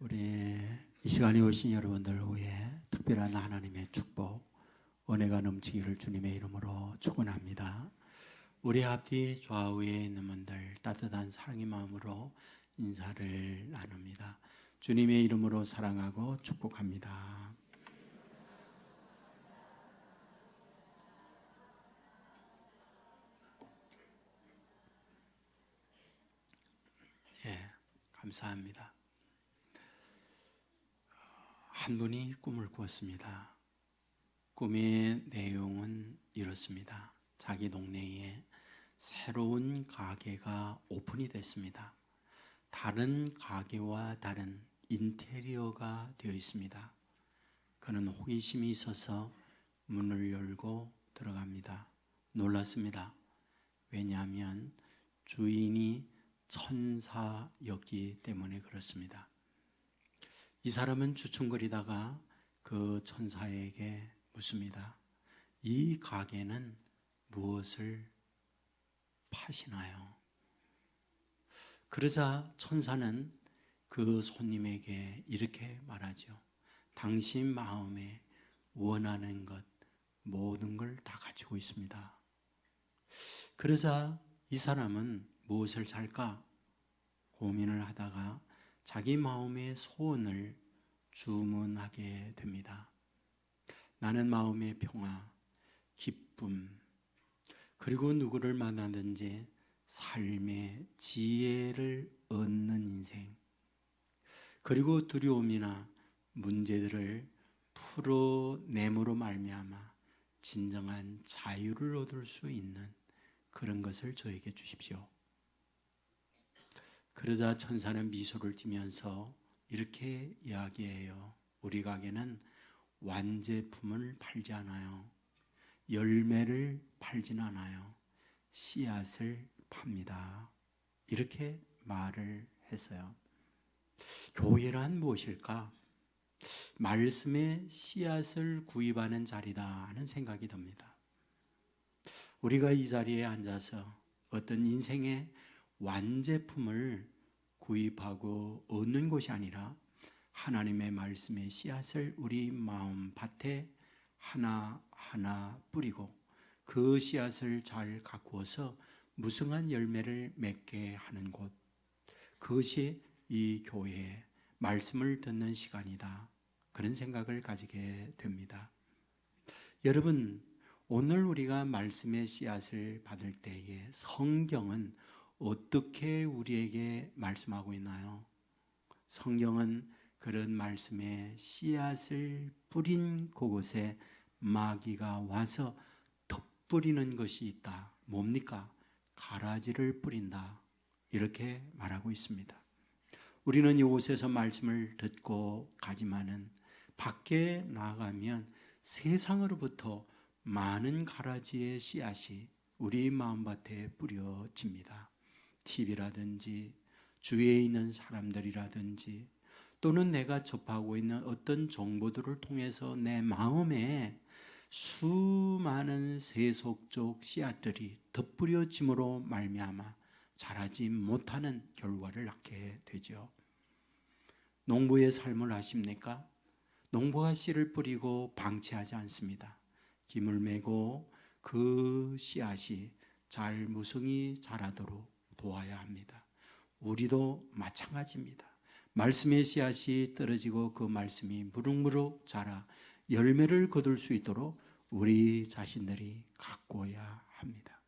우리 이 시간에 오신 여러분들 위해 특별한 하나님의 축복, 은혜가 넘치기를 주님의 이름으로 축원합니다. 우리 앞뒤 좌우에 있는 분들 따뜻한 사랑의 마음으로 인사를 나눕니다. 주님의 이름으로 사랑하고 축복합니다. 감사합니다. 한 분이 꿈을 꾸었습니다. 꿈의 내용은 이렇습니다. 자기 동네에 새로운 가게가 오픈이 됐습니다. 다른 가게와 다른 인테리어가 되어 있습니다. 그는 호기심이 있어서 문을 열고 들어갑니다. 놀랐습니다. 왜냐하면 주인이 천사였기 때문에 그렇습니다. 이 사람은 주춤거리다가 그 천사에게 묻습니다. 이 가게는 무엇을 파시나요? 그러자 천사는 그 손님에게 이렇게 말하죠. 당신 마음에 원하는 것 모든 걸 다 가지고 있습니다. 그러자 이 사람은 무엇을 살까 고민을 하다가 자기 마음의 소원을 주문하게 됩니다. 나는 마음의 평화, 기쁨, 그리고 누구를 만나든지 삶의 지혜를 얻는 인생, 그리고 두려움이나 문제들을 풀어냄으로 말미암아 진정한 자유를 얻을 수 있는 그런 것을 저에게 주십시오. 그러자 천사는 미소를 띠면서 이렇게 이야기해요. 우리 가게는 완제품을 팔지 않아요. 열매를 팔진 않아요. 씨앗을 팝니다. 이렇게 말을 했어요. 교회란 무엇일까? 말씀의 씨앗을 구입하는 자리다 하는 생각이 듭니다. 우리가 이 자리에 앉아서 어떤 인생의 완제품을 구입하고 얻는 것이 아니라 하나님의 말씀의 씨앗을 우리 마음 밭에 하나하나 뿌리고 그 씨앗을 잘 가꾸어서 무성한 열매를 맺게 하는 곳, 그것이 이 교회의 말씀을 듣는 시간이다. 그런 생각을 가지게 됩니다. 여러분, 오늘 우리가 말씀의 씨앗을 받을 때에 성경은 어떻게 우리에게 말씀하고 있나요? 성경은 그런 말씀의 씨앗을 뿌린 그곳에 마귀가 와서 덧뿌리는 것이 있다. 뭡니까? 가라지를 뿌린다. 이렇게 말하고 있습니다. 우리는 이곳에서 말씀을 듣고 가지만은 밖에 나가면 세상으로부터 많은 가라지의 씨앗이 우리 마음밭에 뿌려집니다. TV라든지 주위에 있는 사람들이라든지 또는 내가 접하고 있는 어떤 정보들을 통해서 내 마음에 수많은 세속적 씨앗들이 덧뿌려짐으로 말미암아 자라지 못하는 결과를 낳게 되죠. 농부의 삶을 아십니까? 농부가 씨를 뿌리고 방치하지 않습니다. 김을 메고 그 씨앗이 잘 무성히 자라도록 도와야 합니다. 우리도 마찬가지입니다. 말씀의 씨앗이 떨어지고 그 말씀이 무럭무럭 자라 열매를 거둘 수 있도록 우리 자신들이 가꾸어야 합니다.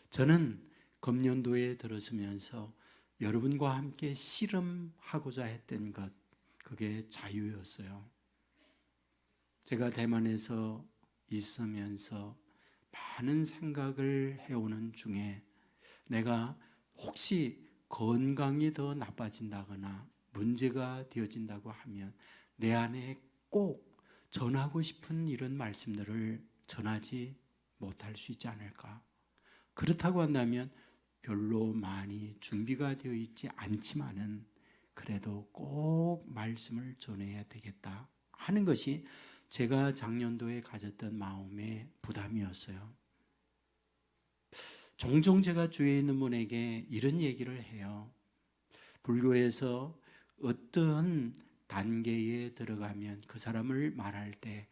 저는 금년도에 들어서면서 여러분과 함께 씨름하고자 했던 것, 그게 자유였어요. 제가 대만에서 있으면서 많은 생각을 해오는 중에 내가 혹시 건강이 더 나빠진다거나 문제가 되어진다고 하면 내 안에 꼭 전하고 싶은 이런 말씀들을 전하지 못할 수 있지 않을까? 그렇다고 한다면 별로 많이 준비가 되어 있지 않지만은 그래도 꼭 말씀을 전해야 되겠다 하는 것이 제가 작년도에 가졌던 마음의 부담이었어요. 종종 제가 주위에 있는 분에게 이런 얘기를 해요. 불교에서 어떤 단계에 들어가면 그 사람을 말할 때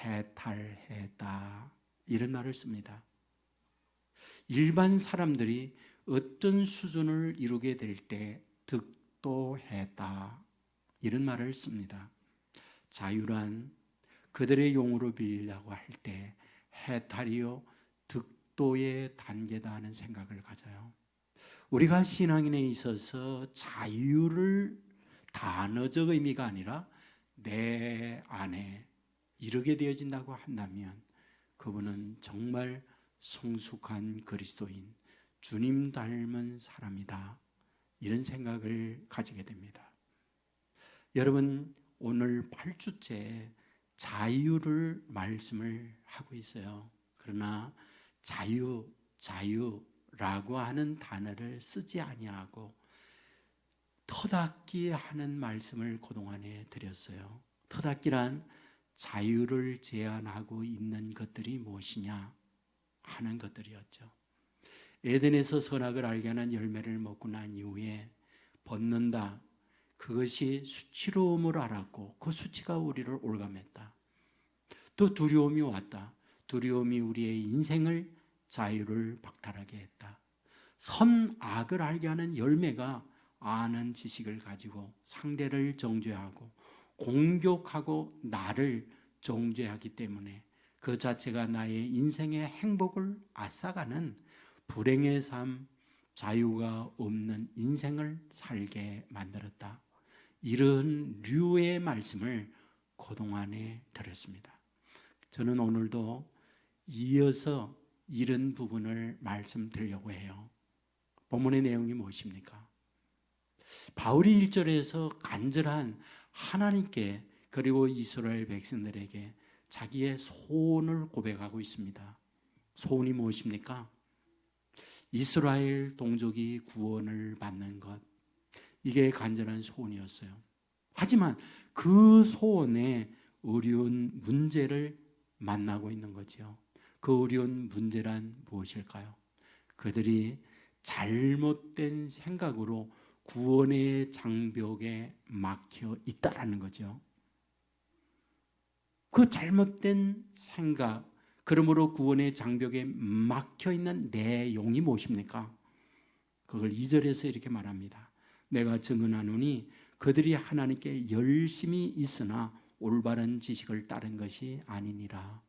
해탈했다 이런 말을 씁니다. 일반 사람들이 어떤 수준을 이루게 될 때 득도했다 이런 말을 씁니다. 자유란 그들의 용어로 빌리려고 할 때 해탈이요 득도의 단계다 하는 생각을 가져요. 우리가 신앙인에 있어서 자유를 단어적 의미가 아니라 내 안에 이르게 되어진다고 한다면 그분은 정말 성숙한 그리스도인, 주님 닮은 사람이다 이런 생각을 가지게 됩니다. 여러분 오늘 8주째 자유를 말씀을 하고 있어요. 그러나 자유라고 하는 단어를 쓰지 아니하고 터닫기 하는 말씀을 그동안에 드렸어요. 터닫기란 자유를 제한하고 있는 것들이 무엇이냐 하는 것들이었죠. 에덴에서 선악을 알게 하는 열매를 먹고 난 이후에 벗는다. 그것이 수치로움을 알았고 그 수치가 우리를 올감했다. 또 두려움이 왔다. 두려움이 우리의 인생을 자유를 박탈하게 했다. 선악을 알게 하는 열매가 아는 지식을 가지고 상대를 정죄하고 공격하고 나를 정죄하기 때문에 그 자체가 나의 인생의 행복을 앗아가는 불행의 삶, 자유가 없는 인생을 살게 만들었다. 이런 류의 말씀을 그동안에 들었습니다. 저는 오늘도 이어서 이런 부분을 말씀드리려고 해요. 본문의 내용이 무엇입니까? 바울이 1절에서 간절한 하나님께 그리고 이스라엘 백성들에게 자기의 소원을 고백하고 있습니다. 소원이 무엇입니까? 이스라엘 동족이 구원을 받는 것, 이게 간절한 소원이었어요. 하지만 그 소원에 어려운 문제를 만나고 있는 거죠. 그 어려운 문제란 무엇일까요? 그들이 잘못된 생각으로 구원의 장벽에 막혀 있다라는 거죠. 그 잘못된 생각, 그러므로 구원의 장벽에 막혀 있는 내용이 무엇입니까? 그걸 2절에서 이렇게 말합니다. 내가 증언하노니 그들이 하나님께 열심히 있으나 올바른 지식을 따른 것이 아니니라.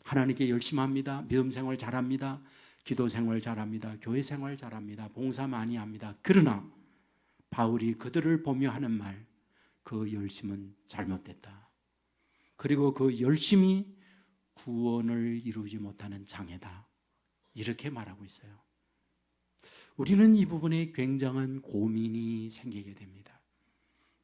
하나님께 열심히 합니다. 믿음 생활 잘합니다. 기도 생활 잘합니다. 교회 생활 잘합니다. 봉사 많이 합니다. 그러나 바울이 그들을 보며 하는 말, 그 열심은 잘못됐다. 그리고 그 열심이 구원을 이루지 못하는 장애다. 이렇게 말하고 있어요. 우리는 이 부분에 굉장한 고민이 생기게 됩니다.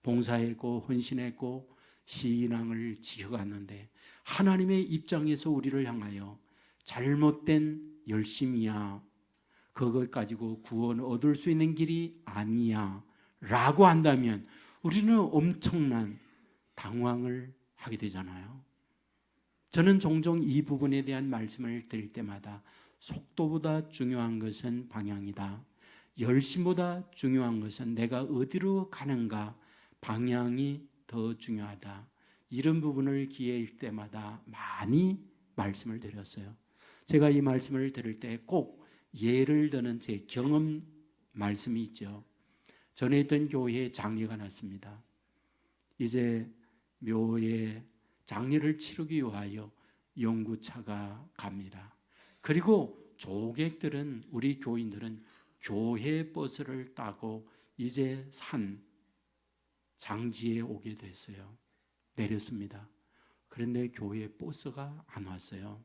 봉사했고 헌신했고 신앙을 지켜갔는데 하나님의 입장에서 우리를 향하여 잘못된 열심이야, 그것 가지고 구원 얻을 수 있는 길이 아니야 라고 한다면 우리는 엄청난 당황을 하게 되잖아요. 저는 종종 이 부분에 대한 말씀을 드릴 때마다 속도보다 중요한 것은 방향이다. 열심보다 중요한 것은 내가 어디로 가는가, 방향이 더 중요하다. 이런 부분을 기회일 때마다 많이 말씀을 드렸어요. 제가 이 말씀을 들을 때 꼭 예를 드는 제 경험 말씀이 있죠. 전에 있던 교회에 장례가 났습니다. 이제 묘에 장례를 치르기 위하여 연구차가 갑니다. 그리고 조객들은, 우리 교인들은 교회 버스를 타고 이제 산 장지에 오게 됐어요. 내렸습니다. 그런데 교회 버스가 안 왔어요.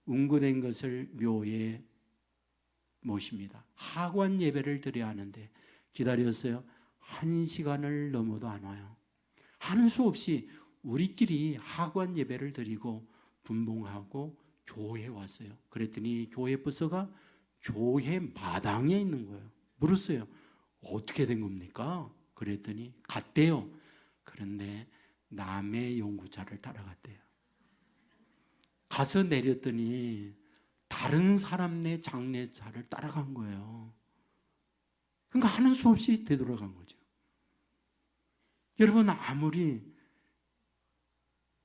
운구된 것을 묘에 모십니다. 하관 예배를 드려야 하는데 기다렸어요. 1시간을 넘어도 안 와요. 하는 수 없이 우리끼리 하관 예배를 드리고 분봉하고 교회에 왔어요. 그랬더니 교회 버스가 교회 마당에 있는 거예요. 물었어요. 어떻게 된 겁니까? 그랬더니 갔대요. 그런데 남의 연구차를 따라갔대요. 가서 내렸더니 다른 사람네 장례차를 따라간 거예요. 그러니까 하는 수 없이 되돌아간 거죠. 여러분, 아무리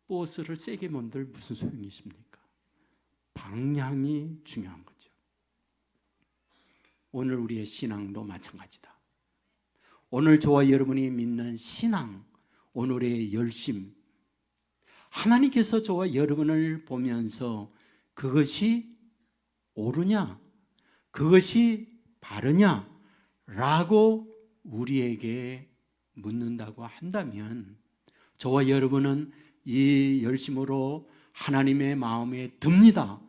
버스를 세게 만들 무슨 소용이 있습니까? 방향이 중요한 거죠. 오늘 우리의 신앙도 마찬가지다. 오늘 저와 여러분이 믿는 신앙, 오늘의 열심, 하나님께서 저와 여러분을 보면서 그것이 옳으냐, 그것이 바르냐 라고 우리에게 묻는다고 한다면 저와 여러분은 이 열심으로 하나님의 마음에 듭니다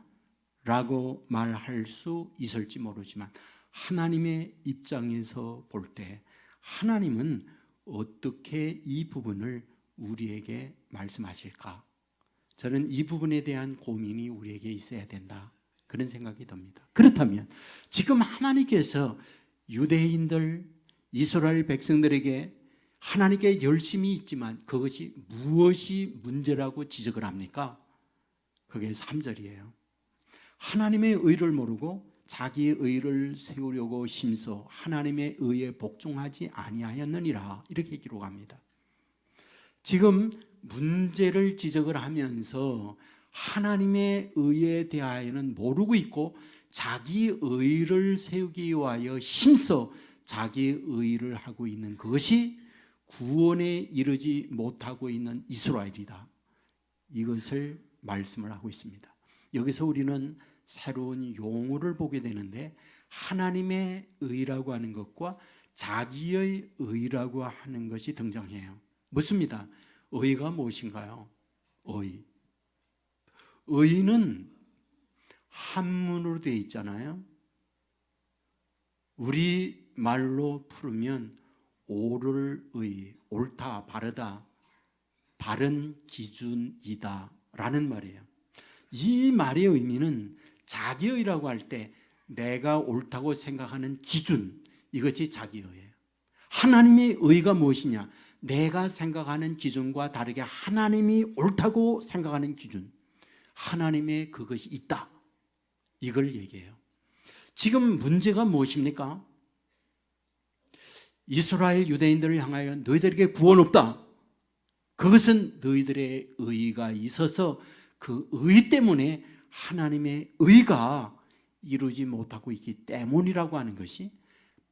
라고 말할 수 있을지 모르지만, 하나님의 입장에서 볼 때 하나님은 어떻게 이 부분을 우리에게 말씀하실까? 저는 이 부분에 대한 고민이 우리에게 있어야 된다, 그런 생각이 듭니다. 그렇다면 지금 하나님께서 유대인들, 이스라엘 백성들에게 하나님께 열심이 있지만 그것이 무엇이 문제라고 지적을 합니까? 그게 3절이에요. 하나님의 의를 모르고 자기의 의를 세우려고 힘써 하나님의 의에 복종하지 아니하였느니라, 이렇게 기록합니다. 지금 문제를 지적을 하면서 하나님의 의에 대하여는 모르고 있고 자기 의를 세우기 위하여 힘써 자기 의를 하고 있는 그것이 구원에 이르지 못하고 있는 이스라엘이다, 이것을 말씀을 하고 있습니다. 여기서 우리는 새로운 용어를 보게 되는데, 하나님의 의라고 하는 것과 자기의 의라고 하는 것이 등장해요. 묻습니다. 의가 무엇인가요? 의는 한문으로 되어 있잖아요. 우리 말로 풀으면 옳을 의, 옳다, 바르다, 바른 기준이다 라는 말이에요. 이 말의 의미는 자기의라고 할 때 내가 옳다고 생각하는 기준, 이것이 자기의예요. 하나님의 의가 무엇이냐? 내가 생각하는 기준과 다르게 하나님이 옳다고 생각하는 기준, 하나님의 그것이 있다, 이걸 얘기해요. 지금 문제가 무엇입니까? 이스라엘 유대인들을 향하여 너희들에게 구원 없다, 그것은 너희들의 의가 있어서 그 의 때문에 하나님의 의가 이루지 못하고 있기 때문이라고 하는 것이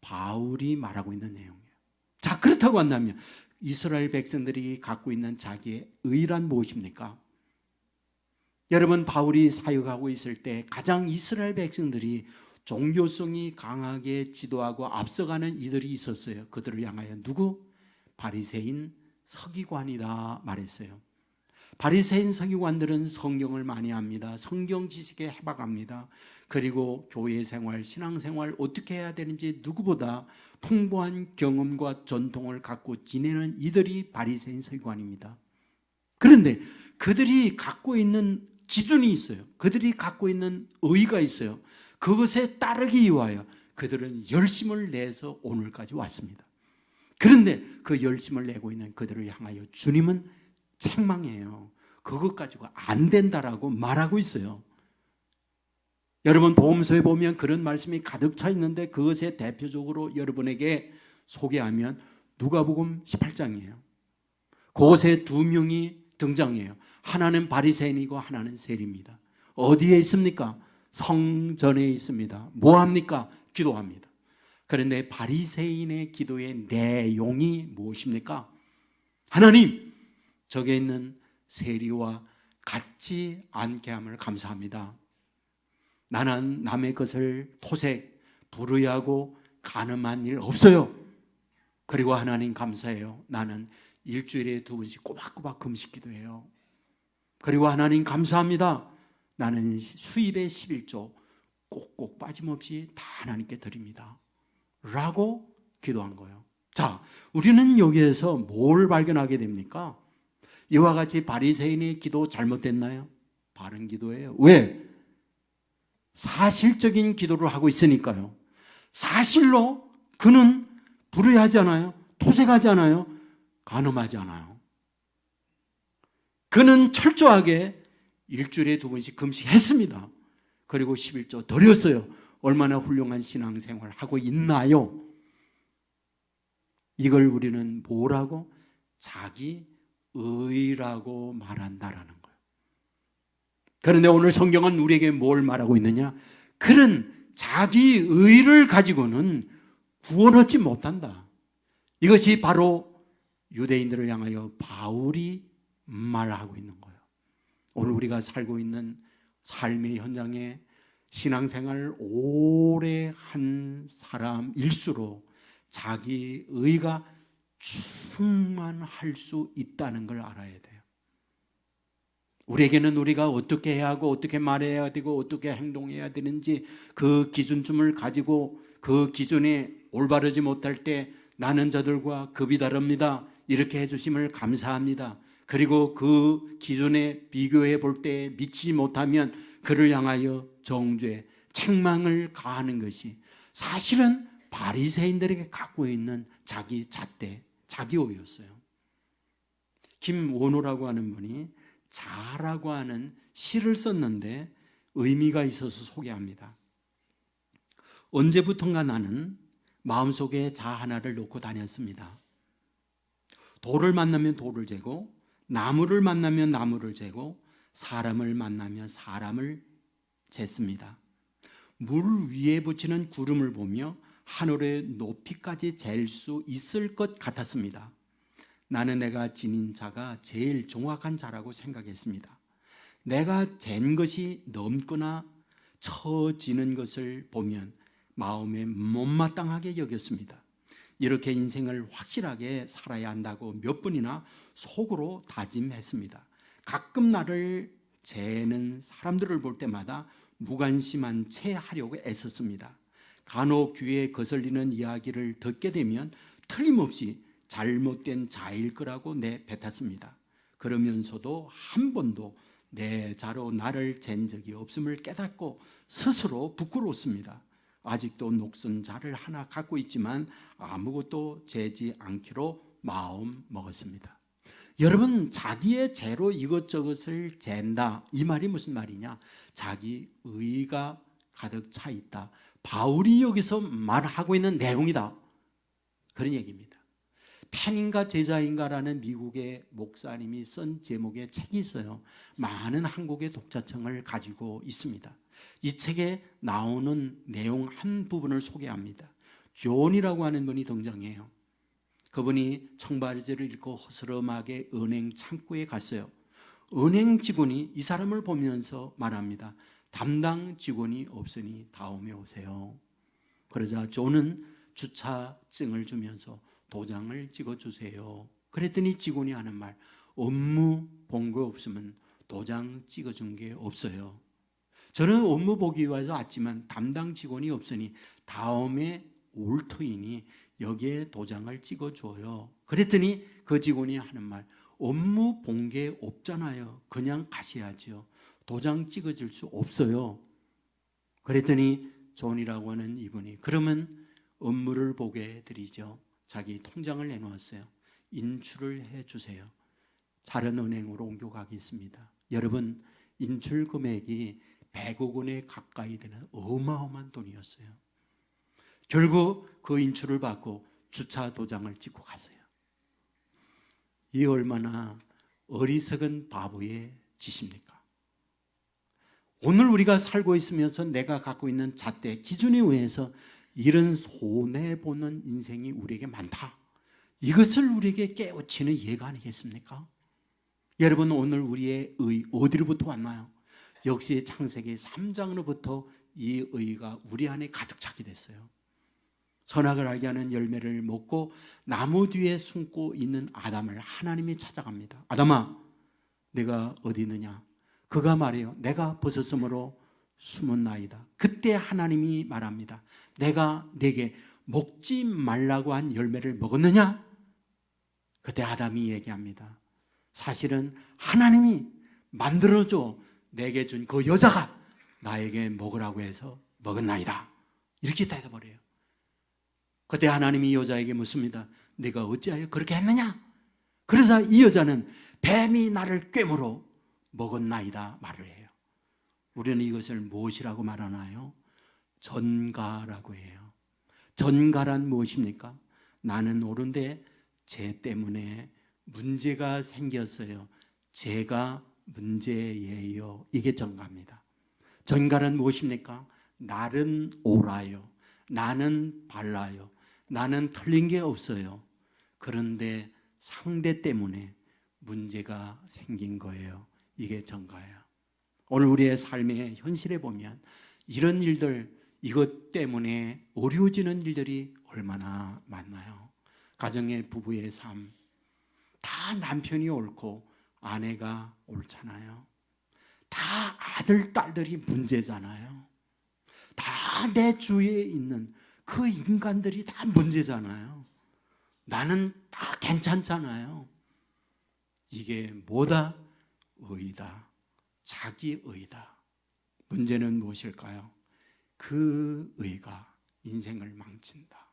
바울이 말하고 있는 내용이에요. 자, 그렇다고 한다면 이스라엘 백성들이 갖고 있는 자기의 의란 무엇입니까? 여러분, 바울이 사역하고 있을 때 가장 이스라엘 백성들이 종교성이 강하게 지도하고 앞서가는 이들이 있었어요. 그들을 향하여 누구? 바리새인 서기관이다 말했어요. 바리새인 서기관들은 성경을 많이 합니다. 성경 지식에 해박합니다. 그리고 교회 생활, 신앙 생활 어떻게 해야 되는지 누구보다 풍부한 경험과 전통을 갖고 지내는 이들이 바리새인 서기관입니다. 그런데 그들이 갖고 있는 기준이 있어요. 그들이 갖고 있는 의의가 있어요. 그것에 따르기 위하여 그들은 열심을 내서 오늘까지 왔습니다. 그런데 그 열심을 내고 있는 그들을 향하여 주님은 책망해요. 그것 가지고 안 된다라고 말하고 있어요. 여러분, 복음서에 보면 그런 말씀이 가득 차 있는데 그것에 대표적으로 여러분에게 소개하면 누가복음 18장이에요. 그곳에 두 명이 등장해요. 하나는 바리새인이고 하나는 세리입니다. 어디에 있습니까? 성전에 있습니다. 뭐합니까? 기도합니다. 그런데 바리새인의 기도의 내용이 무엇입니까? 하나님, 저기 있는 세리와 같지 않게 함을 감사합니다. 나는 남의 것을 토색, 불의하고 간음한 일 없어요. 그리고 하나님 감사해요. 나는 일주일에 2번씩 꼬박꼬박 금식 기도해요. 그리고 하나님 감사합니다. 나는 수입의 11조 꼭꼭 빠짐없이 다 하나님께 드립니다. 라고 기도한 거예요. 자, 우리는 여기에서 뭘 발견하게 됩니까? 이와 같이 바리새인의 기도 잘못됐나요? 바른 기도예요. 왜? 사실적인 기도를 하고 있으니까요. 사실로 그는 불의하지 않아요. 토색하지 않아요. 간음하지 않아요. 그는 철저하게 일주일에 2번씩 금식했습니다. 그리고 11조 드렸어요. 얼마나 훌륭한 신앙생활을 하고 있나요? 이걸 우리는 뭐라고? 자기 의라고 말한다라는 거예요. 그런데 오늘 성경은 우리에게 뭘 말하고 있느냐? 그런 자기 의를 가지고는 구원 얻지 못한다. 이것이 바로 유대인들을 향하여 바울이 말하고 있는 거예요. 오늘 우리가 살고 있는 삶의 현장에 신앙생활을 오래 한 사람일수록 자기 의가 충만할 수 있다는 걸 알아야 돼요. 우리에게는 우리가 어떻게 해야 하고 어떻게 말해야 되고 어떻게 행동해야 되는지 그 기준점을 가지고 그 기준에 올바르지 못할 때 나는 저들과 급이 다릅니다. 이렇게 해주심을 감사합니다. 그리고 그 기준에 비교해 볼 때 미치지 못하면 그를 향하여 정죄, 책망을 가하는 것이 사실은 바리새인들에게 갖고 있는 자기 잣대, 자기 오였어요. 김원호라고 하는 분이 자라고 하는 시를 썼는데 의미가 있어서 소개합니다. 언제부턴가 나는 마음속에 자 하나를 놓고 다녔습니다. 돌을 만나면 돌을 재고 나무를 만나면 나무를 재고 사람을 만나면 사람을 쟀습니다. 물 위에 붙이는 구름을 보며 하늘의 높이까지 잴 수 있을 것 같았습니다. 나는 내가 지닌 자가 제일 정확한 자라고 생각했습니다. 내가 잰 것이 넘거나 처지는 것을 보면 마음에 못마땅하게 여겼습니다. 이렇게 인생을 확실하게 살아야 한다고 몇 번이나 속으로 다짐했습니다. 가끔 나를 재는 사람들을 볼 때마다 무관심한 채 하려고 애썼습니다. 간혹 귀에 거슬리는 이야기를 듣게 되면 틀림없이 잘못된 자일 거라고 내뱉었습니다. 그러면서도 한 번도 내 자로 나를 잰 적이 없음을 깨닫고 스스로 부끄러웠습니다. 아직도 녹슨 자를 하나 갖고 있지만 아무것도 재지 않기로 마음 먹었습니다. 여러분, 자기의 재로 이것저것을 잰다, 이 말이 무슨 말이냐? 자기 의가 가득 차 있다. 바울이 여기서 말하고 있는 내용이다, 그런 얘기입니다. 팬인가 제자인가라는 미국의 목사님이 쓴 제목의 책이 있어요. 많은 한국의 독자층을 가지고 있습니다. 이 책에 나오는 내용 한 부분을 소개합니다. 존이라고 하는 분이 등장해요. 그분이 청바지를 입고 허스름하게 은행 창구에 갔어요. 은행 직원이 이 사람을 보면서 말합니다. 담당 직원이 없으니 다음에 오세요. 그러자 존은 주차증을 주면서 도장을 찍어주세요. 그랬더니 직원이 하는 말, 업무 본 거 없으면 도장 찍어준 게 없어요. 저는 업무 보기 위해서 왔지만 담당 직원이 없으니 다음에 올 터이니 여기에 도장을 찍어줘요. 그랬더니 그 직원이 하는 말, 업무 본 게 없잖아요. 그냥 가셔야죠. 도장 찍어줄 수 없어요. 그랬더니 존이라고 하는 이분이 그러면 업무를 보게 해드리죠. 자기 통장을 내놓았어요. 인출을 해주세요. 다른 은행으로 옮겨가겠습니다. 여러분, 인출 금액이 100억 원에 가까이 되는 어마어마한 돈이었어요. 결국 그 인출을 받고 주차 도장을 찍고 갔어요. 이 얼마나 어리석은 바보의 짓입니까? 오늘 우리가 살고 있으면서 내가 갖고 있는 잣대, 기준에 의해서 이런 손해보는 인생이 우리에게 많다. 이것을 우리에게 깨우치는 예가 아니겠습니까? 여러분, 오늘 우리의 의 어디로부터 왔나요? 역시 창세기 3장으로부터 이 의가 우리 안에 가득 차게 됐어요. 선악을 알게 하는 열매를 먹고 나무 뒤에 숨고 있는 아담을 하나님이 찾아갑니다. 아담아, 내가 어디 있느냐? 그가 말해요. 내가 벗었으므로 숨었나이다. 그때 하나님이 말합니다. 내가 네게 먹지 말라고 한 열매를 먹었느냐? 그때 아담이 얘기합니다. 사실은 하나님이 만들어줘 내게 준 그 여자가 나에게 먹으라고 해서 먹었나이다. 이렇게 대답해버려요. 그때 하나님이 여자에게 묻습니다. 네가 어찌하여 그렇게 했느냐? 그래서 이 여자는 뱀이 나를 꿰물어 먹었나이다 말을 해요. 우리는 이것을 무엇이라고 말하나요? 전가라고 해요. 전가란 무엇입니까? 나는 옳은데 죄 때문에 문제가 생겼어요. 죄가 문제예요. 이게 정가입니다. 정가는 무엇입니까? 나는 옳아요. 나는 발라요. 나는 틀린 게 없어요. 그런데 상대 때문에 문제가 생긴 거예요. 이게 정가예요. 오늘 우리의 삶의 현실에 보면 이런 일들, 이것 때문에 어려워지는 일들이 얼마나 많나요? 가정의 부부의 삶, 다 남편이 옳고 아내가 옳잖아요. 다 아들, 딸들이 문제잖아요. 다 내 주위에 있는 그 인간들이 다 문제잖아요. 나는 다 괜찮잖아요. 이게 뭐다? 의다. 자기 의다. 문제는 무엇일까요? 그 의가 인생을 망친다.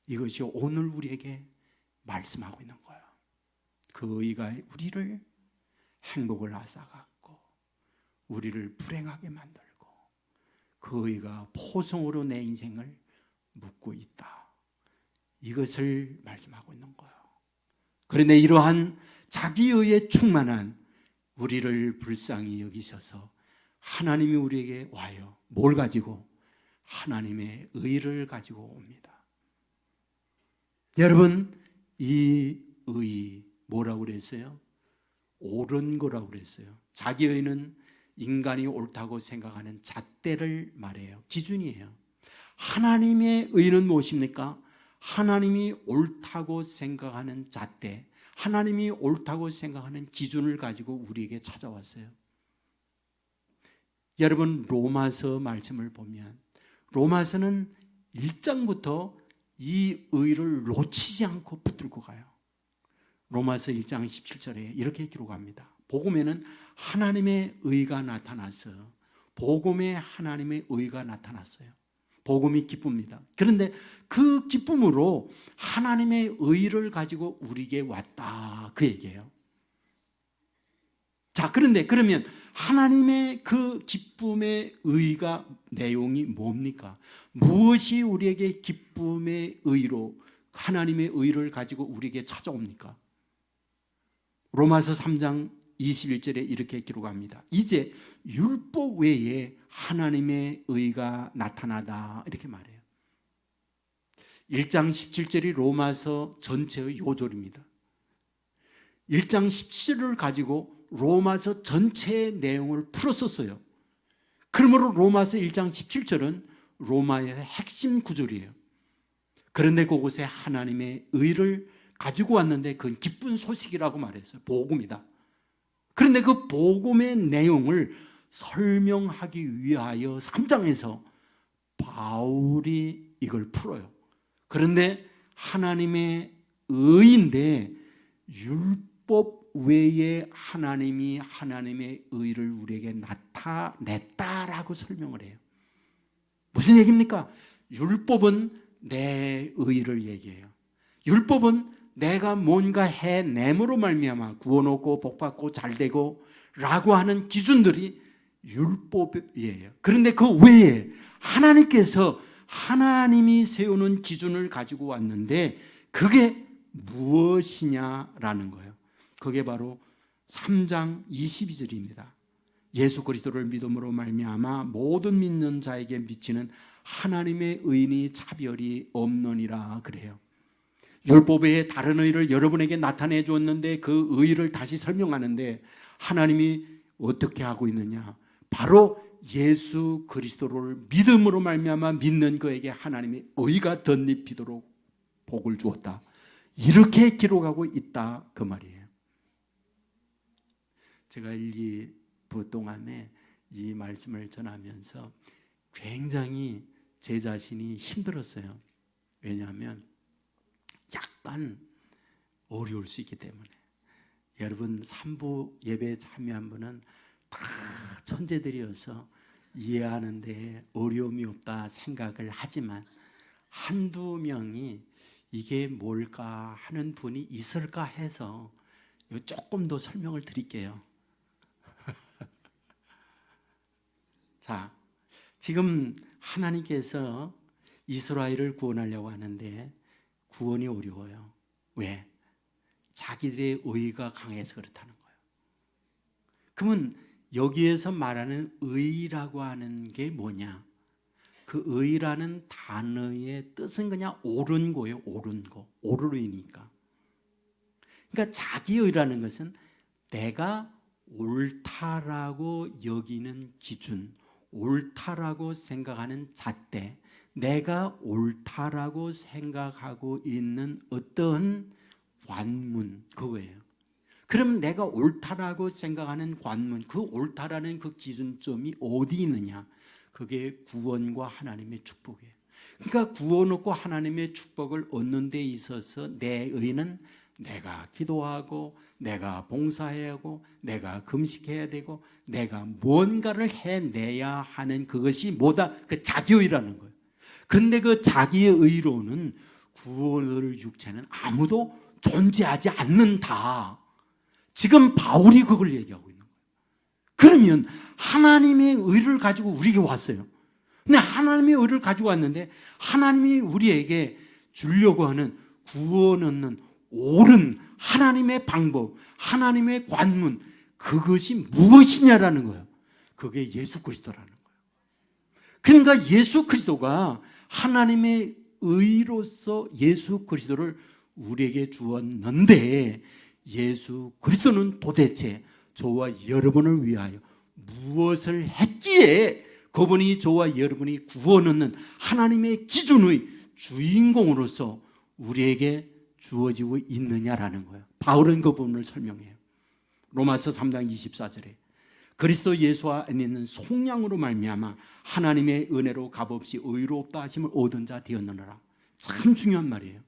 이것이 오늘 우리에게 말씀하고 있는 거예요. 그 의가 우리를 행복을 앗아갔고 우리를 불행하게 만들고 그 의가 포성으로 내 인생을 묶고 있다. 이것을 말씀하고 있는 거예요. 그런데 이러한 자기의에 충만한 우리를 불쌍히 여기셔서 하나님이 우리에게 와요. 뭘 가지고? 하나님의 의를 가지고 옵니다. 여러분, 이 의 뭐라고 그랬어요? 옳은 거라고 그랬어요. 자기 의는 인간이 옳다고 생각하는 잣대를 말해요. 기준이에요. 하나님의 의는 무엇입니까? 하나님이 옳다고 생각하는 잣대, 하나님이 옳다고 생각하는 기준을 가지고 우리에게 찾아왔어요. 여러분, 로마서 말씀을 보면 로마서는 1장부터 이 의를 놓치지 않고 붙들고 가요. 로마서 1장 17절에 이렇게 기록합니다. 복음에는 하나님의 의가 나타났어요. 복음에 하나님의 의가 나타났어요. 복음이 기쁩니다. 그런데 그 기쁨으로 하나님의 의를 가지고 우리에게 왔다, 그 얘기예요. 자, 그런데 그러면 하나님의 그 기쁨의 의가 내용이 뭡니까? 무엇이 우리에게 기쁨의 의로 하나님의 의를 가지고 우리에게 찾아옵니까? 로마서 3장 21절에 이렇게 기록합니다. 이제 율법 외에 하나님의 의가 나타나다, 이렇게 말해요. 1장 17절이 로마서 전체의 요절입니다. 1장 17절을 가지고 로마서 전체의 내용을 풀었었어요. 그러므로 로마서 1장 17절은 로마의 핵심 구절이에요. 그런데 그곳에 하나님의 의를 가지고 왔는데 그건 기쁜 소식이라고 말했어요. 복음이다. 그런데 그 복음의 내용을 설명하기 위하여 3장에서 바울이 이걸 풀어요. 그런데 하나님의 의인데 율법 외에 하나님이 하나님의 의를 우리에게 나타냈다라고 설명을 해요. 무슨 얘기입니까? 율법은 내 의를 얘기해요. 율법은 내가 뭔가 해냄으로 말미암아 구원 얻고 복 받고 잘 되고 라고 하는 기준들이 율법이에요. 그런데 그 외에 하나님께서 하나님이 세우는 기준을 가지고 왔는데 그게 무엇이냐라는 거예요. 그게 바로 3장 22절입니다. 예수 그리스도를 믿음으로 말미암아 모든 믿는 자에게 미치는 하나님의 의인이 차별이 없느니라 그래요. 율법의 다른 의를 여러분에게 나타내 주었는데 그 의를 다시 설명하는데 하나님이 어떻게 하고 있느냐? 바로 예수 그리스도를 믿음으로 말미암아 믿는 그에게 하나님의 의가 덧입히도록 복을 주었다. 이렇게 기록하고 있다, 그 말이에요. 제가 1, 2부 동안에 이 말씀을 전하면서 굉장히 제 자신이 힘들었어요. 왜냐하면 약간 어려울 수 있기 때문에. 여러분 3부 예배에 참여한 분은 다 천재들이어서 이해하는데 어려움이 없다 생각을 하지만 한두 명이 이게 뭘까 하는 분이 있을까 해서 조금 더 설명을 드릴게요. 자, 지금 하나님께서 이스라엘을 구원하려고 하는데 구원이 어려워요. 왜? 자기들의 의가 강해서 그렇다는 거예요. 그러면 여기에서 말하는 의라고 하는 게 뭐냐? 그 의라는 단어의 뜻은 그냥 옳은 거예요. 옳은 거. 옳으니까. 그러니까 자기의라는 것은 내가 옳다라고 여기는 기준, 옳다라고 생각하는 잣대, 내가 옳다라고 생각하고 있는 어떤 관문, 그거예요. 그럼 내가 옳다라고 생각하는 관문, 그 옳다라는 그 기준점이 어디 있느냐? 그게 구원과 하나님의 축복이에요. 그러니까 구원 얻고 하나님의 축복을 얻는 데 있어서 내 의는 내가 기도하고 내가 봉사해야 하고 내가 금식해야 되고 내가 뭔가를 해내야 하는 그것이 뭐다? 그 자기의라는 거예요. 근데 그 자기의 의로는 구원을 육체는 아무도 존재하지 않는다. 지금 바울이 그걸 얘기하고 있는 거예요. 그러면 하나님의 의를 가지고 우리에게 왔어요. 근데 하나님의 의를 가지고 왔는데 하나님이 우리에게 주려고 하는 구원 얻는 옳은 하나님의 방법, 하나님의 관문, 그것이 무엇이냐라는 거예요. 그게 예수 그리스도라는 거예요. 그러니까 예수 그리스도가 하나님의 의로서 예수 그리스도를 우리에게 주었는데 예수 그리스도는 도대체 저와 여러분을 위하여 무엇을 했기에 그분이 저와 여러분이 구원 얻는 하나님의 기준의 주인공으로서 우리에게 주어지고 있느냐라는 거예요. 바울은 그 부분을 설명해요. 로마서 3장 24절에 그리스도 예수 안에 있는 속량으로 말미암아 하나님의 은혜로 값없이 의롭다 하심을 얻은 자 되었느니라. 참 중요한 말이에요.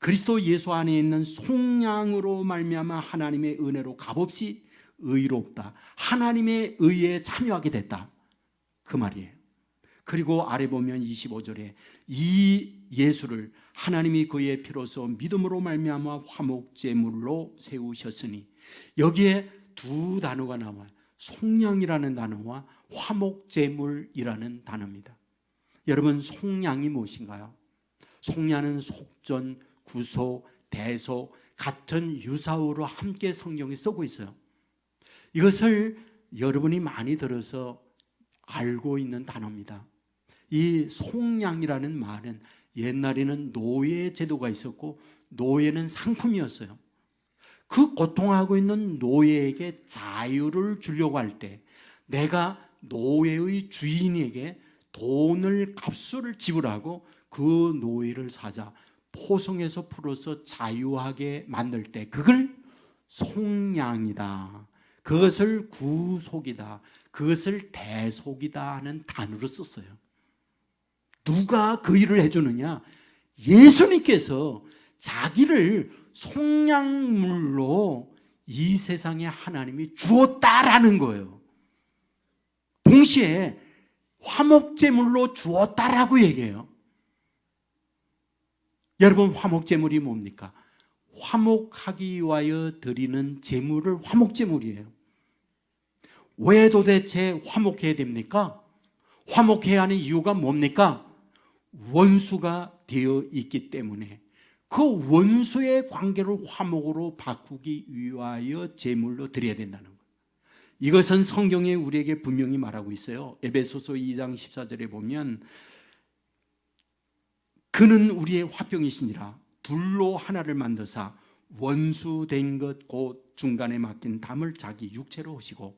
그리스도 예수 안에 있는 속량으로 말미암아 하나님의 은혜로 값없이 의롭다. 하나님의 의에 참여하게 됐다. 그 말이에요. 그리고 아래 보면 25절에 이 예수를 하나님이 그의 피로서 믿음으로 말미암아 화목제물로 세우셨으니 여기에 두 단어가 나와요. 속량이라는 단어와 화목제물이라는 단어입니다. 여러분 속량이 무엇인가요? 속량은 속전, 구속, 대속 같은 유사어로 함께 성경에 쓰고 있어요. 이것을 여러분이 많이 들어서 알고 있는 단어입니다. 이 속량이라는 말은 옛날에는 노예 제도가 있었고 노예는 상품이었어요. 그 고통하고 있는 노예에게 자유를 주려고 할 때 내가 노예의 주인에게 돈을 값을 지불하고 그 노예를 사자 포성에서 풀어서 자유하게 만들 때 그걸 속량이다. 그것을 구속이다. 그것을 대속이다 하는 단어로 썼어요. 누가 그 일을 해주느냐? 예수님께서 자기를 속량물로 이 세상에 하나님이 주었다라는 거예요. 동시에 화목제물로 주었다라고 얘기해요. 여러분 화목제물이 뭡니까? 화목하기 위하여 드리는 제물을 화목제물이에요. 왜 도대체 화목해야 됩니까? 화목해야 하는 이유가 뭡니까? 원수가 되어 있기 때문에 그 원수의 관계를 화목으로 바꾸기 위하여 제물로 드려야 된다는 거예요. 이것은 성경에 우리에게 분명히 말하고 있어요. 에베소서 2장 14절에 보면 그는 우리의 화병이시니라 둘로 하나를 만드사 원수된 것 곧 중간에 맡긴 담을 자기 육체로 하시고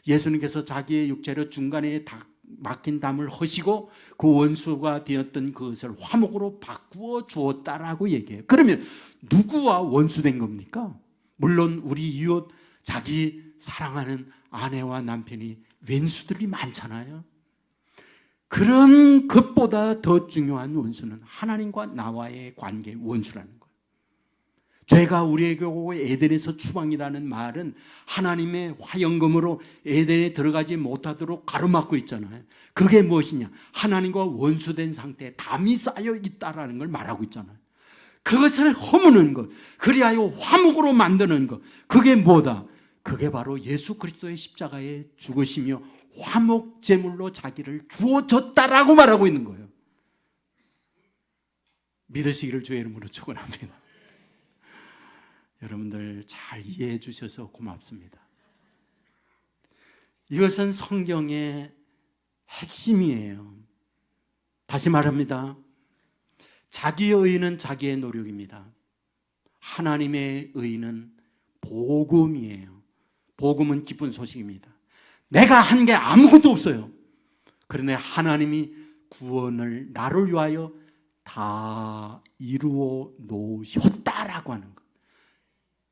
예수님께서 자기의 육체로 중간에 막힌 담을 허시고 그 원수가 되었던 그것을 화목으로 바꾸어 주었다라고 얘기해요. 그러면 누구와 원수된 겁니까? 물론 우리 이웃 자기 사랑하는 아내와 남편이 왼수들이 많잖아요. 그런 것보다 더 중요한 원수는 하나님과 나와의 관계 원수라는 거예요. 죄가 우리에게 오고 에덴에서 추방이라는 말은 하나님의 화영금으로 에덴에 들어가지 못하도록 가로막고 있잖아요. 그게 무엇이냐? 하나님과 원수된 상태에 담이 쌓여 있다라는 걸 말하고 있잖아요. 그것을 허무는 것, 그리하여 화목으로 만드는 것, 그게 뭐다? 그게 바로 예수 그리스도의 십자가에 죽으시며 화목제물로 자기를 주어졌다라고 말하고 있는 거예요. 믿으시기를 주의 이름으로 축원합니다. 여러분들 잘 이해해 주셔서 고맙습니다. 이것은 성경의 핵심이에요. 다시 말합니다. 자기의 의는 자기의 노력입니다. 하나님의 의는 복음이에요. 복음은 기쁜 소식입니다. 내가 한 게 아무것도 없어요. 그런데 하나님이 구원을 나를 위하여 다 이루어 놓으셨다라고 하는 것.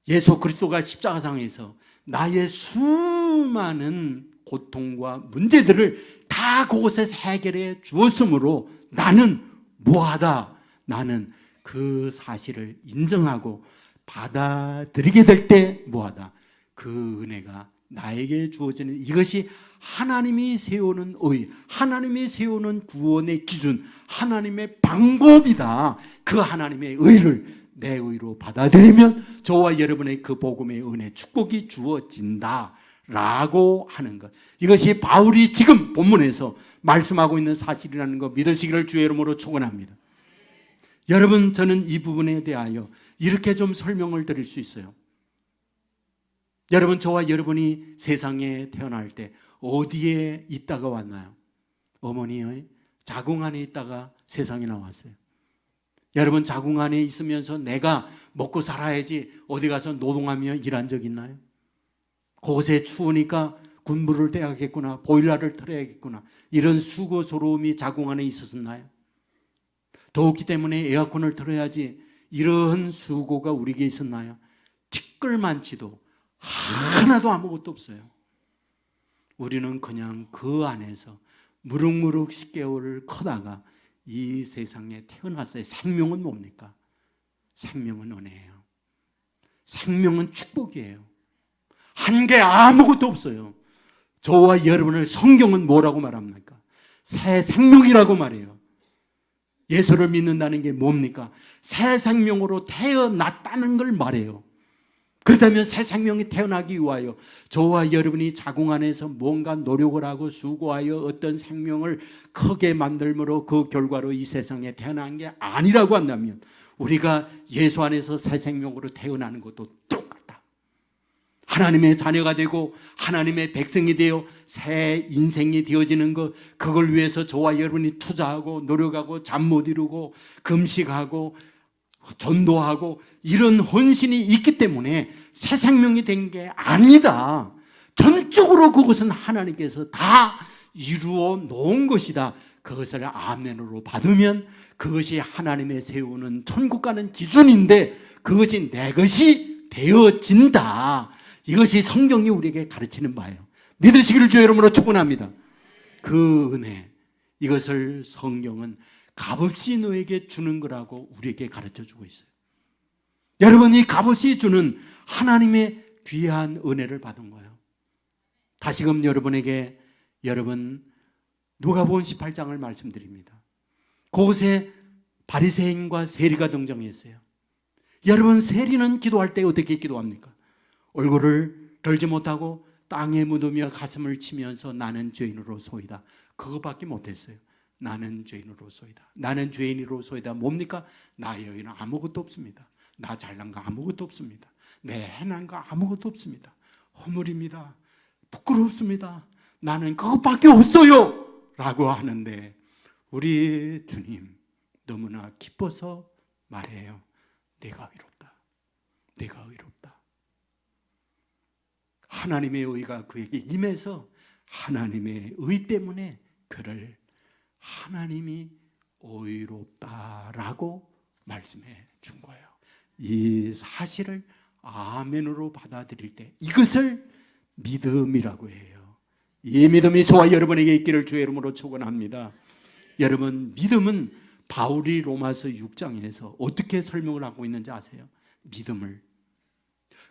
예수 그리스도가 십자가상에서 나의 수많은 고통과 문제들을 다 그곳에서 해결해 주었으므로 나는 무하다. 나는 그 사실을 인정하고 받아들이게 될 때 무하다. 그 은혜가 나에게 주어지는 이것이 하나님이 세우는 의, 하나님이 세우는 구원의 기준, 하나님의 방법이다. 그 하나님의 의를 내 의로 받아들이면 저와 여러분의 그 복음의 은혜, 축복이 주어진다 라고 하는 것. 이것이 바울이 지금 본문에서 말씀하고 있는 사실이라는 것 믿으시기를 주의 이름으로 축원합니다. 여러분, 저는 이 부분에 대하여 이렇게 좀 설명을 드릴 수 있어요. 여러분, 저와 여러분이 세상에 태어날 때 어디에 있다가 왔나요? 어머니의 자궁 안에 있다가 세상에 나왔어요. 여러분, 자궁 안에 있으면서 내가 먹고 살아야지 어디 가서 노동하며 일한 적 있나요? 그곳에 추우니까 군불을 떼야겠구나, 보일러를 틀어야겠구나, 이런 수고스러움이 자궁 안에 있었나요? 더웠기 때문에 에어컨을 틀어야지, 이런 수고가 우리에게 있었나요? 티끌만치도 하나도 아무것도 없어요. 우리는 그냥 그 안에서 무럭무럭 10개월을 커다가 이 세상에 태어났어요. 생명은 뭡니까? 생명은 은혜예요. 생명은 축복이에요. 한 게 아무것도 없어요. 저와 여러분을 성경은 뭐라고 말합니까? 새 생명이라고 말해요. 예수를 믿는다는 게 뭡니까? 새 생명으로 태어났다는 걸 말해요. 그렇다면 새 생명이 태어나기 위하여 저와 여러분이 자궁 안에서 뭔가 노력을 하고 수고하여 어떤 생명을 크게 만들므로 그 결과로 이 세상에 태어난 게 아니라고 한다면 우리가 예수 안에서 새 생명으로 태어나는 것도 똑같다. 하나님의 자녀가 되고 하나님의 백성이 되어 새 인생이 되어지는 것, 그걸 위해서 저와 여러분이 투자하고 노력하고 잠 못 이루고 금식하고 전도하고 이런 헌신이 있기 때문에 새 생명이 된 게 아니다. 전적으로 그것은 하나님께서 다 이루어 놓은 것이다. 그것을 아멘으로 받으면 그것이 하나님의 세우는 천국 가는 기준인데 그것이 내 것이 되어진다. 이것이 성경이 우리에게 가르치는 바예요. 믿으시기를 주의 이름으로 축원합니다. 그 은혜, 이것을 성경은 값없이 너에게 주는 거라고 우리에게 가르쳐주고 있어요. 여러분, 이 값없이 주는 하나님의 귀한 은혜를 받은 거예요. 다시금 여러분에게 여러분 누가복음 18장을 말씀드립니다. 그곳에 바리새인과 세리가 등장했어요. 여러분, 세리는 기도할 때 어떻게 기도합니까? 얼굴을 들지 못하고 땅에 묻으며 가슴을 치면서 나는 죄인으로소이다. 그거밖에 못했어요. 나는 죄인으로소이다. 나는 죄인으로소이다. 뭡니까? 나의 여인은 아무것도 없습니다. 나 잘난 거 아무것도 없습니다. 내 해난 거 아무것도 없습니다. 허물입니다. 부끄럽습니다. 나는 그것밖에 없어요. 라고 하는데 우리 주님 너무나 기뻐서 말해요. 내가 의롭다. 내가 의롭다. 하나님의 의가 그에게 임해서 하나님의 의 때문에 그를 하나님이 의롭다라고 말씀해 준 거예요. 이 사실을 아멘으로 받아들일 때 이것을 믿음이라고 해요. 이 믿음이 저와 여러분에게 있기를 주의 이름으로 축원합니다. 여러분, 믿음은 바울이 로마서 6장에서 어떻게 설명을 하고 있는지 아세요? 믿음을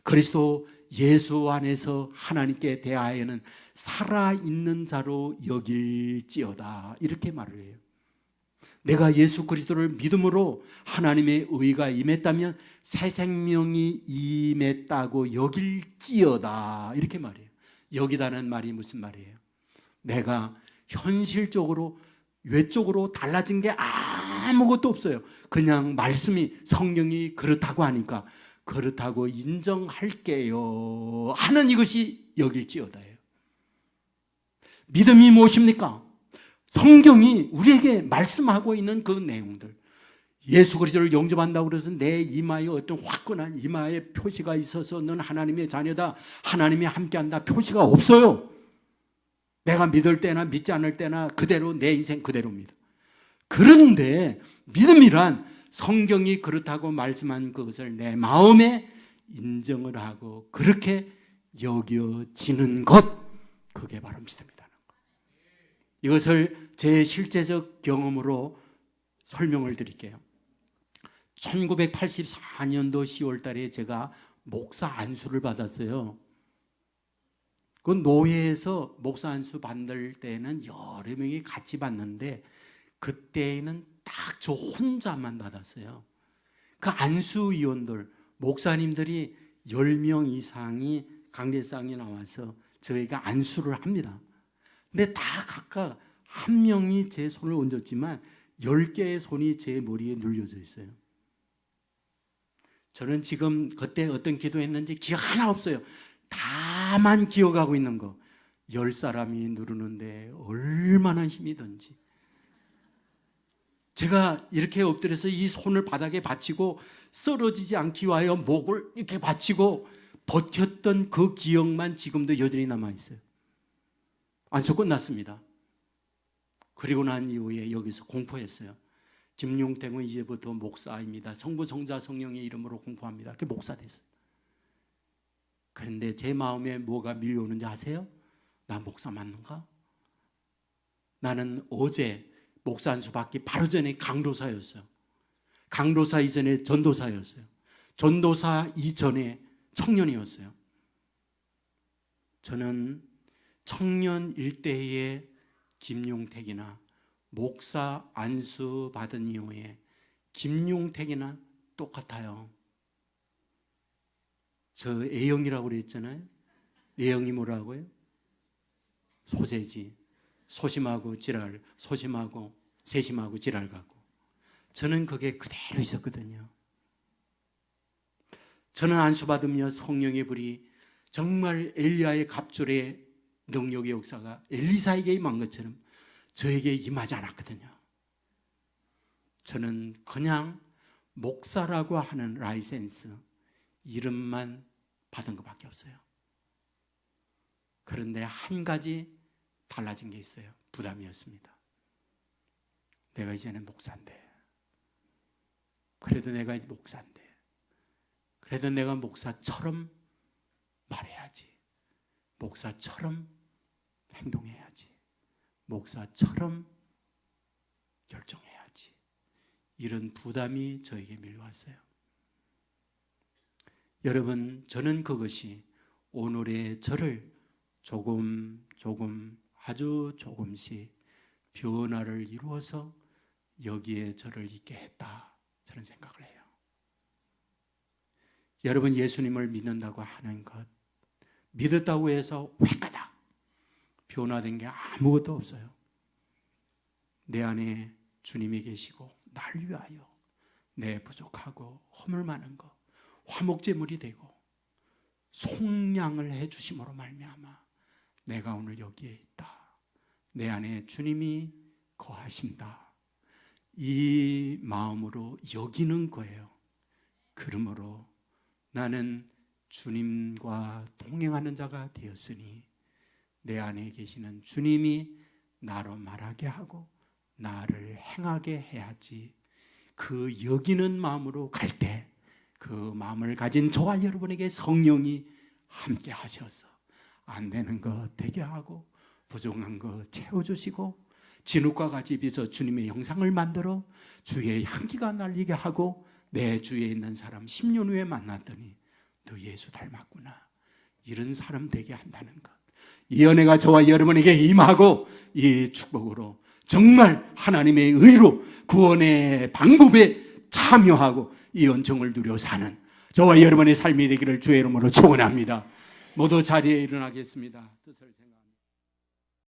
그리스도 예수 안에서 하나님께 대하여는 살아있는 자로 여길지어다, 이렇게 말을 해요. 내가 예수 그리스도를 믿음으로 하나님의 의가 임했다면 새 생명이 임했다고 여길지어다, 이렇게 말해요. 여기다는 말이 무슨 말이에요? 내가 현실적으로 외적으로 달라진 게 아무것도 없어요. 그냥 말씀이, 성경이 그렇다고 하니까 그렇다고 인정할게요 하는 이것이 여길지어다예요. 믿음이 무엇입니까? 성경이 우리에게 말씀하고 있는 그 내용들, 예수 그리스도를 영접한다고 그래서 내 이마에 어떤 화끈한 이마에 표시가 있어서 넌 하나님의 자녀다, 하나님이 함께한다, 표시가 없어요. 내가 믿을 때나 믿지 않을 때나 그대로, 내 인생 그대로입니다. 그런데 믿음이란 성경이 그렇다고 말씀한 그것을 내 마음에 인정을 하고 그렇게 여겨지는 것, 그게 바로 믿음이라는 것. 이것을 제 실제적 경험으로 설명을 드릴게요. 1984년도 10월 달에 제가 목사 안수를 받았어요. 그 노회에서 목사 안수 받을 때는 여러 명이 같이 받는데 그때는 딱 저 혼자만 받았어요. 그 안수위원들, 목사님들이 10명 이상이 강례상에 나와서 저희가 안수를 합니다. 근데 다 각각 한 명이 제 손을 얹었지만 10개의 손이 제 머리에 눌려져 있어요. 저는 지금 그때 어떤 기도했는지 기억 하나 없어요. 다만 기억하고 있는 거, 10사람이 누르는데 얼마나 힘이 든지. 제가 이렇게 엎드려서 이 손을 바닥에 받치고 쓰러지지 않기 위하여 목을 이렇게 받치고 버텼던 그 기억만 지금도 여전히 남아있어요. 안수 끝났습니다. 그리고 난 이후에 여기서 공포했어요. 김용택은 이제부터 목사입니다. 성부, 성자, 성령의 이름으로 공포합니다. 그게 목사 됐어요. 그런데 제 마음에 뭐가 밀려오는지 아세요? 나 목사 맞는가? 나는 어제 목사 안수 받기 바로 전에 강도사였어요. 강도사 이전에 전도사였어요. 전도사 이전에 청년이었어요. 저는 청년 일대의 김용택이나 목사 안수 받은 이후에 김용택이나 똑같아요. 저 A형이라고 그랬잖아요. A형이 뭐라고요? 소세지. 소심하고 지랄, 소심하고 세심하고 지랄 같고. 저는 그게 그대로 있었거든요. 저는 안수받으며 성령의 불이 정말 엘리야의 갑절의 능력의 역사가 엘리사에게 임한 것처럼 저에게 임하지 않았거든요. 저는 그냥 목사라고 하는 라이센스, 이름만 받은 것밖에 없어요. 그런데 한 가지 달라진 게 있어요. 부담이었습니다. 내가 이제는 목사인데, 그래도 내가 이제 목사인데, 그래도 내가 목사처럼 말해야지, 목사처럼 행동해야지, 목사처럼 결정해야지, 이런 부담이 저에게 밀려왔어요. 여러분, 저는 그것이 오늘의 저를 조금 아주 조금씩 변화를 이루어서 여기에 저를 있게 했다, 저는 생각을 해요. 여러분, 예수님을 믿는다고 하는 것, 믿었다고 해서 획가닥 변화된 게 아무것도 없어요. 내 안에 주님이 계시고 날 위하여 내 부족하고 허물 많은 것 화목제물이 되고 속량을 해주심으로 말미암아 내가 오늘 여기에 있다, 내 안에 주님이 거하신다, 이 마음으로 여기는 거예요. 그러므로 나는 주님과 동행하는 자가 되었으니 내 안에 계시는 주님이 나로 말하게 하고 나를 행하게 해야지, 그 여기는 마음으로 갈 때 그 마음을 가진 저와 여러분에게 성령이 함께 하셔서 안 되는 것 되게 하고 부족한 것 채워주시고 진흙과 같이 빚어 주님의 형상을 만들어 주의 향기가 날리게 하고 내 주위에 있는 사람 10년 후에 만났더니 너 예수 닮았구나, 이런 사람 되게 한다는 것, 이 은혜가 저와 여러분에게 임하고 이 축복으로 정말 하나님의 의로 구원의 방법에 참여하고 이 은총을 누려 사는 저와 여러분의 삶이 되기를 주의 이름으로 축원합니다. 모두 자리에 일어나겠습니다. 뜻을